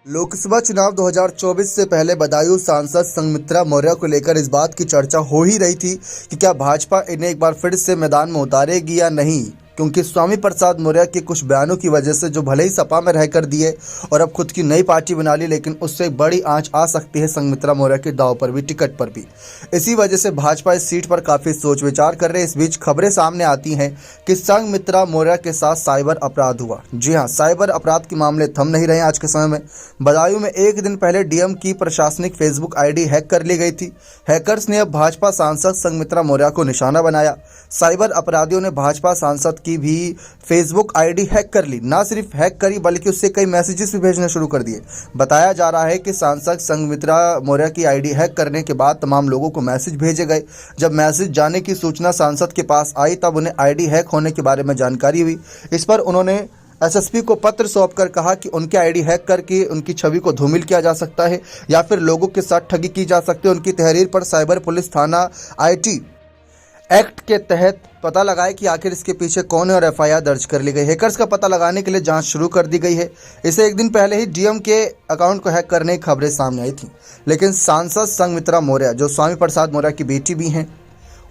लोकसभा चुनाव 2024 से पहले बदायूं सांसद संघमित्रा मौर्य को लेकर इस बात की चर्चा हो ही रही थी कि क्या भाजपा इन्हें एक बार फिर से मैदान में उतारेगी या नहीं, क्योंकि स्वामी प्रसाद मौर्य के कुछ बयानों की वजह से जो भले ही सपा में रहकर दिए और अब खुद की नई पार्टी बना ली, लेकिन उससे बड़ी आंच आ सकती है संघमित्रा मौर्य के दांव पर भी, टिकट पर भी। इसी वजह से भाजपा इस सीट पर काफ़ी सोच विचार कर रहे हैं। इस बीच खबरें सामने आती हैं कि संघमित्रा मौर्य के साथ साइबर अपराध हुआ। जी हाँ, साइबर अपराध के मामले थम नहीं रहे आज के समय में। बदायूं में एक दिन पहले डीएम की प्रशासनिक फेसबुक आईडी हैक कर ली गई थी। हैकर्स ने अब भाजपा सांसद संघमित्रा मौर्य को निशाना बनाया। साइबर अपराधियों ने भाजपा सांसद की भी फेसबुक आईडी हैक कर ली। ना सिर्फ हैक करी बल्कि उससे कई मैसेजेस भी भेजने शुरू कर दिए। बताया जा रहा है कि सांसद संघमित्रा मौर्य की आईडी हैक करने के बाद तमाम लोगों को मैसेज भेजे गए। जब मैसेज जाने की सूचना सांसद के पास आई तब उन्हें आईडी हैक होने के बारे में जानकारी हुई। इस पर उन्होंने एसएसपी को पत्र सौंपकर कहा कि उनके आईडी हैक करके उनकी छवि को धूमिल किया जा सकता है या फिर लोगों के साथ ठगी की जा सकती है। उनकी तहरीर पर साइबर पुलिस थाना आईटी एक्ट के तहत पता लगाए कि आखिर इसके पीछे कौन है और एफआईआर दर्ज कर ली गई। हैकर्स का पता लगाने के लिए जांच शुरू कर दी गई है। इसे एक दिन पहले ही डीएम के अकाउंट को हैक करने की खबरें सामने आई थी, लेकिन सांसद संघमित्रा मौर्य जो स्वामी प्रसाद मौर्य की बेटी भी हैं,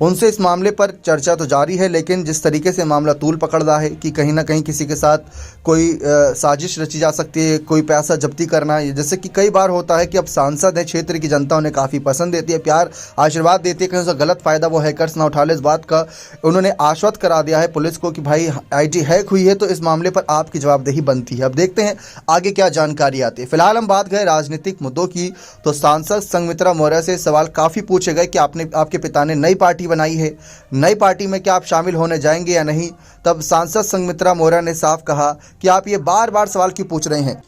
उनसे इस मामले पर चर्चा तो जारी है। लेकिन जिस तरीके से मामला तूल पकड़ रहा है कि कहीं ना कहीं किसी के साथ कोई साजिश रची जा सकती है, कोई पैसा जब्ती करना है, जैसे कि कई बार होता है कि अब सांसद है, क्षेत्र की जनता उन्हें काफ़ी पसंद देती है, प्यार आशीर्वाद देती है, कहीं उसका गलत फ़ायदा वो हैकर्स ना उठा ले। इस बात का उन्होंने आश्वस्त करा दिया है पुलिस को कि भाई आईडी हैक हुई है तो इस मामले पर आपकी जवाबदेही बनती है। अब देखते हैं आगे क्या जानकारी आती है। फिलहाल हम बात करें राजनीतिक मुद्दों की, तो सांसद संघमित्रा मौर्य से सवाल काफ़ी पूछे गए कि आपके पिता ने नई पार्टी बनाई है, नई पार्टी में क्या आप शामिल होने जाएंगे या नहीं। तब सांसद संघमित्रा मौर्य ने साफ कहा कि आप ये बार बार सवाल क्यों पूछ रहे हैं,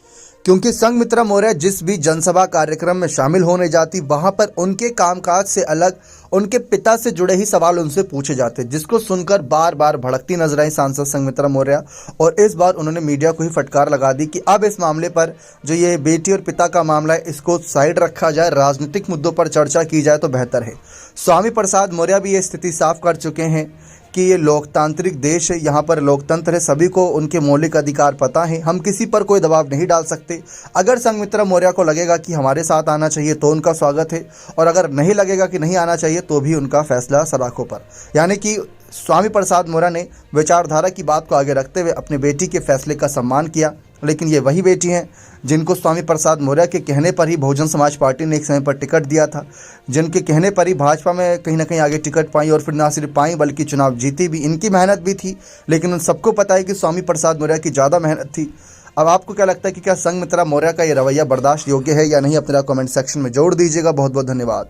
क्योंकि संघमित्रा मौर्य जिस भी जनसभा कार्यक्रम में शामिल होने जाती वहां पर उनके कामकाज से अलग उनके पिता से जुड़े ही सवाल उनसे पूछे जाते, जिसको सुनकर बार बार भड़कती नजर आई सांसद संघमित्रा मौर्य। और इस बार उन्होंने मीडिया को ही फटकार लगा दी कि अब इस मामले पर जो ये बेटी और पिता का मामला है इसको साइड रखा जाए, राजनीतिक मुद्दों पर चर्चा की जाए तो बेहतर है। स्वामी प्रसाद मौर्य भी ये स्थिति साफ कर चुके हैं कि ये लोकतांत्रिक देश है, यहाँ पर लोकतंत्र है, सभी को उनके मौलिक अधिकार पता है, हम किसी पर कोई दबाव नहीं डाल सकते। अगर संघमित्रा मौर्य को लगेगा कि हमारे साथ आना चाहिए तो उनका स्वागत है, और अगर नहीं लगेगा कि नहीं आना चाहिए तो भी उनका फैसला सलाखों पर। यानी कि स्वामी प्रसाद मौर्य ने विचारधारा की बात को आगे रखते हुए अपनी बेटी के फैसले का सम्मान किया। लेकिन ये वही बेटी हैं जिनको स्वामी प्रसाद मौर्य के कहने पर ही बहुजन समाज पार्टी ने एक समय पर टिकट दिया था, जिनके कहने पर ही भाजपा में कहीं ना कहीं आगे टिकट पाई और फिर ना सिर्फ पाई बल्कि चुनाव जीती भी। इनकी मेहनत भी थी, लेकिन उन सबको पता है कि स्वामी प्रसाद मौर्य की ज़्यादा मेहनत थी। अब आपको क्या लगता है कि क्या संघमित्रा मौर्य का ये रवैया बर्दाश्त योग्य है या नहीं? अपना कमेंट सेक्शन में जोड़ दीजिएगा। बहुत बहुत धन्यवाद।